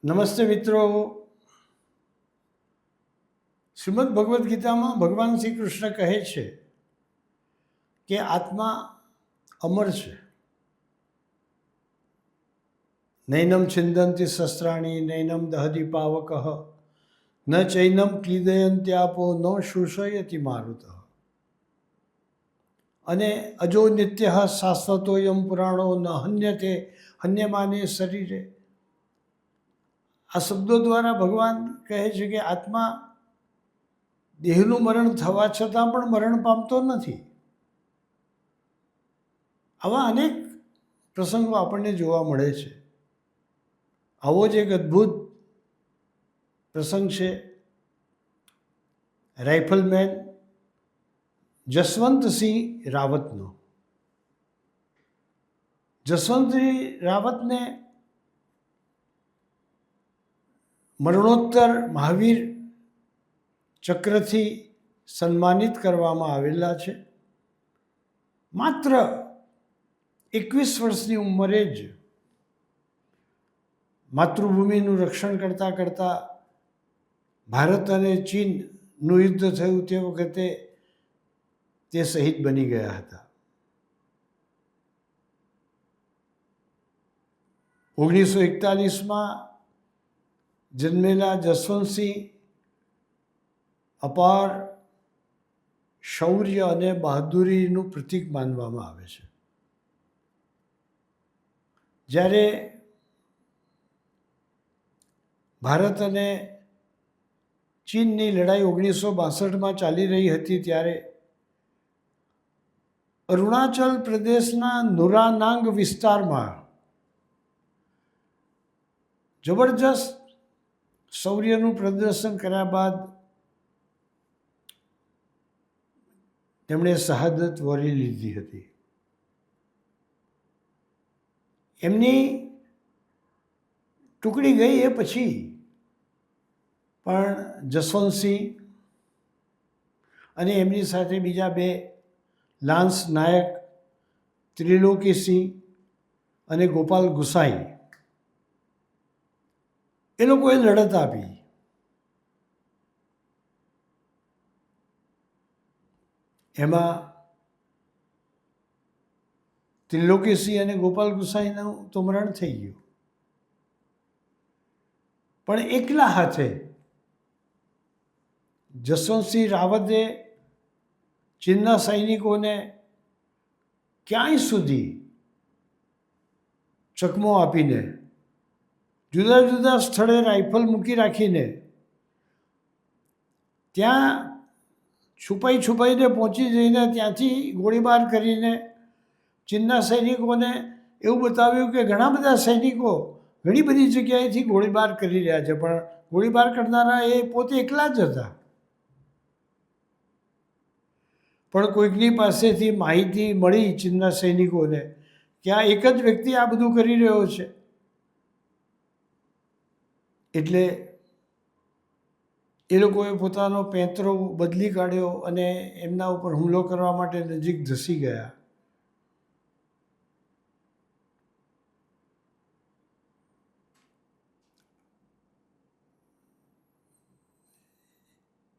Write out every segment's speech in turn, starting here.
નમસ્તે મિત્રો. શ્રીમદ ભગવદ્ ગીતામાં ભગવાન શ્રી કૃષ્ણ કહે છે કે આત્મા અમર છે. નૈનમ છિંદંતી શસ્ત્રાણી નૈનમ દહતિ પાવક ન ચૈનમ ક્લીદયંત્યાપો ન શુષયતિ મારુત અને અજો નિત્ય શાશ્વતોયમ પુરાણો ન હન્યતે હન્યમાને શરીરે. આ શબ્દો દ્વારા ભગવાન કહે છે કે આત્મા દેહનું મરણ થવા છતાં પણ મરણ પામતો નથી. આવા અનેક પ્રસંગો આપણને જોવા મળે છે. આવો જ એક અદ્ભુત પ્રસંગ છે રાઇફલમેન જસવંતસિંહ રાવતનો. જસવંતસિંહ રાવતને મરણોત્તર મહાવીર ચક્રથી સન્માનિત કરવામાં આવેલા છે. માત્ર 21 વર્ષની ઉંમરે જ માતૃભૂમિનું રક્ષણ કરતાં કરતાં ભારત અને ચીનનું યુદ્ધ થયું તે વખતે તે શહીદ બની ગયા હતા. 1941માં જન્મેલા જસવંતસિંહ અપાર શૌર્ય અને બહાદુરીનું પ્રતીક માનવામાં આવે છે. જ્યારે ભારત અને ચીનની લડાઈ 1962માં ચાલી રહી હતી ત્યારે અરુણાચલ પ્રદેશના નુરાનાંગ વિસ્તારમાં જબરજસ્ત શૌર્યનું પ્રદર્શન કર્યા બાદ તેમણે શહાદત વરી લીધી હતી. એમની ટુકડી ગઈ એ પછી પણ જસવંતસિંહ અને એમની સાથે બીજા 2 લાન્સ નાયક ત્રિલોકીસિંહ અને ગોપાલ ગુસાઈ એ લોકોએ લડત આપી. એમાં ત્રિલોકીસિંહ અને ગોપાલ ગુસાઈનું તો મરણ થઈ ગયું, પણ એકલા હાથે જસવંતસિંહ રાવતે ચીનના સૈનિકોને ક્યાંય સુધી ચકમો આપીને જુદા જુદા સ્થળે રાઇફલ મૂકી રાખીને ત્યાં છુપાઈને પહોંચી જઈને ત્યાંથી ગોળીબાર કરીને ચીનના સૈનિકોને એવું બતાવ્યું કે ઘણા બધા સૈનિકો ઘણી બધી જગ્યાએથી ગોળીબાર કરી રહ્યા છે, પણ ગોળીબાર કરનારા એ પોતે એકલા જ હતા. પણ કોઈકની પાસેથી માહિતી મળી ચીનના સૈનિકોને કે આ એક જ વ્યક્તિ આ બધું કરી રહ્યો છે, એટલે એ લોકોએ પોતાનો પેંતરો બદલી કાઢ્યો અને એમના ઉપર હુમલો કરવા માટે નજીક ધસી ગયા.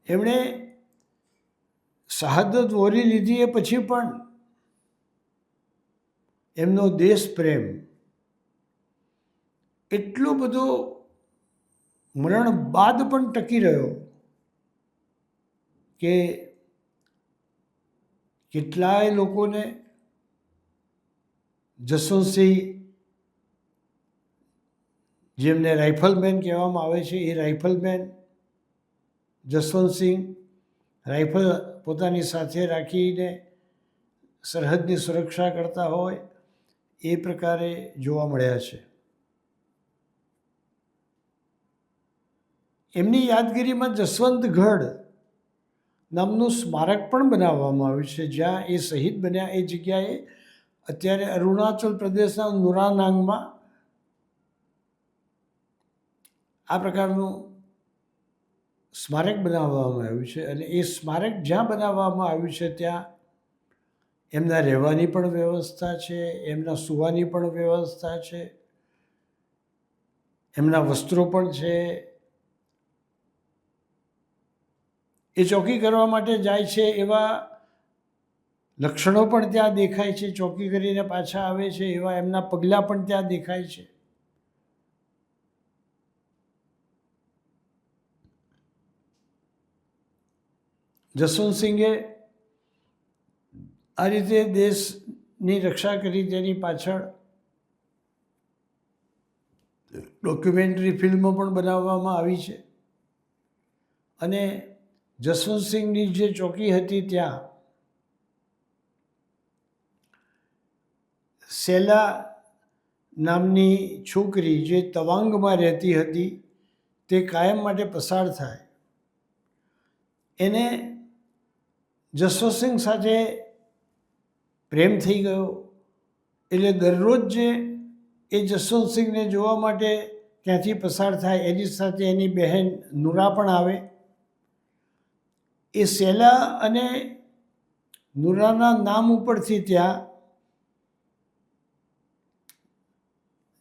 એમણે શહાદત વરી લીધી એ પછી પણ એમનો દેશ પ્રેમ એટલો બધો મરણ બાદ પણ ટકી રહ્યો કે કેટલાય લોકોને જસવંતસિંહ, જેમને રાઇફલમેન કહેવામાં આવે છે, એ રાઇફલમેન જસવંતસિંહ રાઇફલ પોતાની સાથે રાખીને સરહદની સુરક્ષા કરતા હોય એ પ્રકારે જોવા મળ્યા છે. એમની યાદગીરીમાં જસવંતગઢ નામનું સ્મારક પણ બનાવવામાં આવ્યું છે, જ્યાં એ શહીદ બન્યા એ જગ્યાએ અત્યારે અરુણાચલ પ્રદેશના નુરાનાંગમાં આ પ્રકારનું સ્મારક બનાવવામાં આવ્યું છે. અને એ સ્મારક જ્યાં બનાવવામાં આવ્યું છે ત્યાં એમના રહેવાની પણ વ્યવસ્થા છે, એમના સૂવાની પણ વ્યવસ્થા છે, એમના વસ્ત્રો પણ છે. એ ચોકી કરવા માટે જાય છે એવા લક્ષણો પણ ત્યાં દેખાય છે. ચોકી કરીને પાછા આવે છે એવા એમના પગલાં પણ ત્યાં દેખાય છે. જસવંતસિંહે આ રીતે દેશની રક્ષા કરી. તેની પાછળ ડોક્યુમેન્ટરી ફિલ્મો પણ બનાવવામાં આવી છે. અને જસવંતસિંહની જે ચોકી હતી ત્યાં સેલા નામની છોકરી જે તવાંગમાં રહેતી હતી તે કાયમ માટે પસાર થાય. એને જસવંતસિંહ સાથે પ્રેમ થઈ ગયો. એટલે દરરોજ જે એ જસવંતસિંહને જોવા માટે ત્યાંથી પસાર થાય એની સાથે એની બહેન નુરા પણ આવે. એ સેલા અને નુરાના નામ ઉપરથી ત્યાં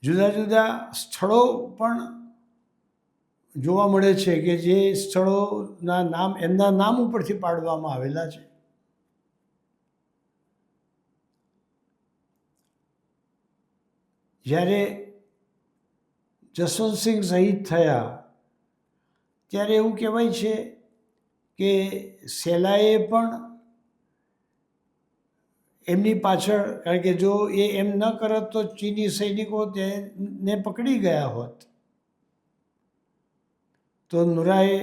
જુદા જુદા સ્થળો પણ જોવા મળે છે કે જે સ્થળોના નામ એમના નામ ઉપરથી પાડવામાં આવેલા છે. જ્યારે જસવંતસિંહ શહીદ થયા ત્યારે એવું કહેવાય છે કે સેલાએ પણ એમની પાછળ, કારણ કે જો એ એમ ન કરત તો ચીની સૈનિકો તેને પકડી ગયા હોત. તો નુરાએ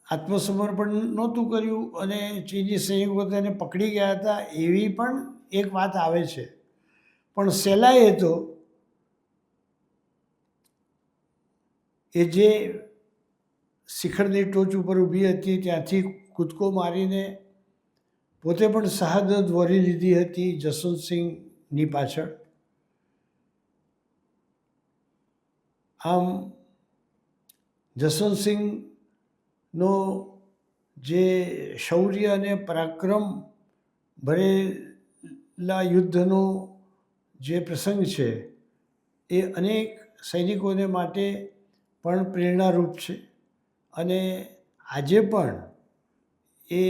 આત્મસમર્પણ નહોતું કર્યું અને ચીની સૈનિકો તેને પકડી ગયા હતા એવી પણ એક વાત આવે છે. પણ સેલાએ તો એ જે શિખરની ટોચ ઉપર ઊભી હતી ત્યાંથી કૂદકો મારીને પોતે પણ શહાદત વરી લીધી હતી જસવંતસિંહની પાછળ. આમ જસવંતસિંહનો જે શૌર્ય અને પરાક્રમ ભરેલા યુદ્ધનો જે પ્રસંગ છે એ અનેક સૈનિકોને માટે પણ પ્રેરણારૂપ છે. અને આજે પણ એ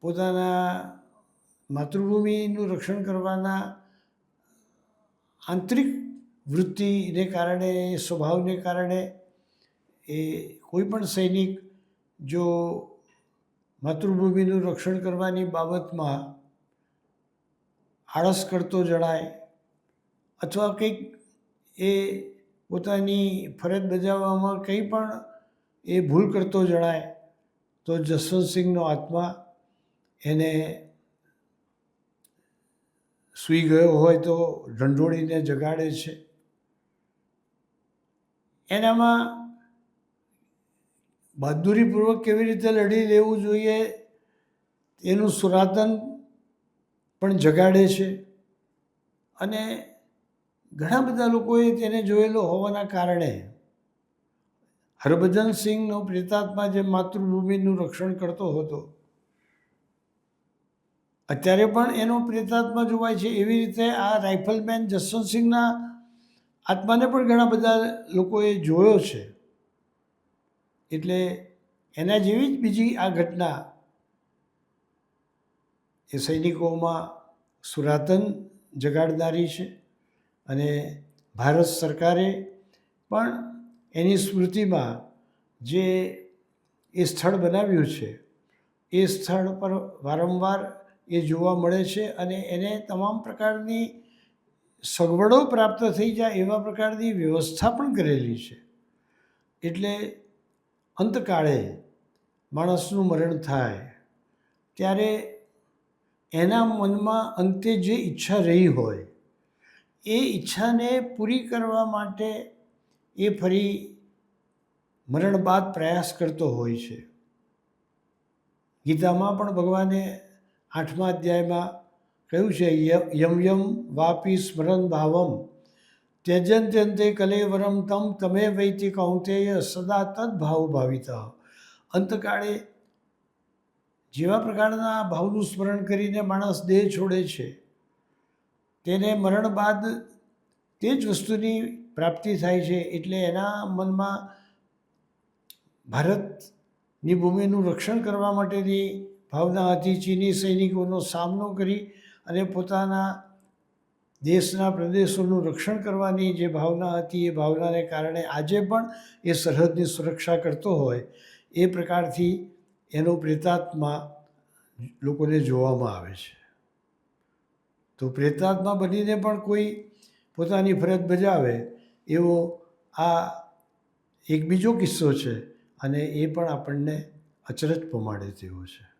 પોતાના માતૃભૂમિનું રક્ષણ કરવાના આંતરિક વૃત્તિને કારણે, સ્વભાવને કારણે એ કોઈ પણ સૈનિક જો માતૃભૂમિનું રક્ષણ કરવાની બાબતમાં આળસ કરતો જણાય અથવા કંઈક એ પોતાની ફરજ બજાવવામાં કંઈ પણ એ ભૂલ કરતો જણાય તો જસવંતસિંહનો આત્મા એને સૂઈ ગયો હોય તો ઢંઢોળીને જગાડે છે. એનામાં બહાદુરીપૂર્વક કેવી રીતે લડી લેવું જોઈએ એનું સુરાતન પણ જગાડે છે. અને ઘણા બધા લોકોએ તેને જોયેલો હોવાના કારણે હરભજનસિંહનો પ્રેતાત્મા જે માતૃભૂમિનું રક્ષણ કરતો હતો અત્યારે પણ એનો પ્રેતાત્મા જોવાય છે. એવી રીતે આ રાઇફલમેન જસવંતસિંહના આત્માને પણ ઘણા બધા લોકોએ જોયો છે. એટલે એના જેવી જ બીજી આ ઘટના એ સૈનિકોમાં સુરાતન જગાડનારી છે. અને ભારત સરકારે પણ એની સ્મૃતિમાં જે એ સ્થળ બનાવ્યું છે એ સ્થળ પર વારંવાર એ જોવા મળે છે. અને એને તમામ પ્રકારની સગવડો પ્રાપ્ત થઈ જાય એવા પ્રકારની વ્યવસ્થા પણ કરેલી છે. એટલે અંતકાળે માણસનું મરણ થાય ત્યારે એના મનમાં અંતે જે ઈચ્છા રહી હોય એ ઈચ્છાને પૂરી કરવા માટે એ ફરી મરણ બાદ પ્રયાસ કરતો હોય છે. ગીતામાં પણ ભગવાને 8મા અધ્યાયમાં કહ્યું છે યમ યમ વાપી સ્મરણ ભાવમ ત્યજન્ત્યંતે કલેવરમ તમ તમે વૈતિ કૌંતેય સદા તદ્ભાવ ભાવિતા. અંતકાળે જેવા પ્રકારના ભાવનું સ્મરણ કરીને માણસ દેહ છોડે છે તેને મરણ બાદ તે જ વસ્તુની પ્રાપ્તિ થાય છે. એટલે એના મનમાં ભારતની ભૂમિનું રક્ષણ કરવા માટેની ભાવના હતી. ચીની સૈનિકોનો સામનો કરી અને પોતાના દેશના પ્રદેશોનું રક્ષણ કરવાની જે ભાવના હતી એ ભાવનાને કારણે આજે પણ એ સરહદની સુરક્ષા કરતો હોય એ પ્રકારથી એનો પ્રેતાત્મા લોકોને જોવામાં આવે છે. તો પ્રેતાત્મા બનીને પણ કોઈ પોતાની ફરજ બજાવે એવો આ એક બીજો કિસ્સો છે અને એ પણ આપણને અચરજ પમાડે તેવો છે.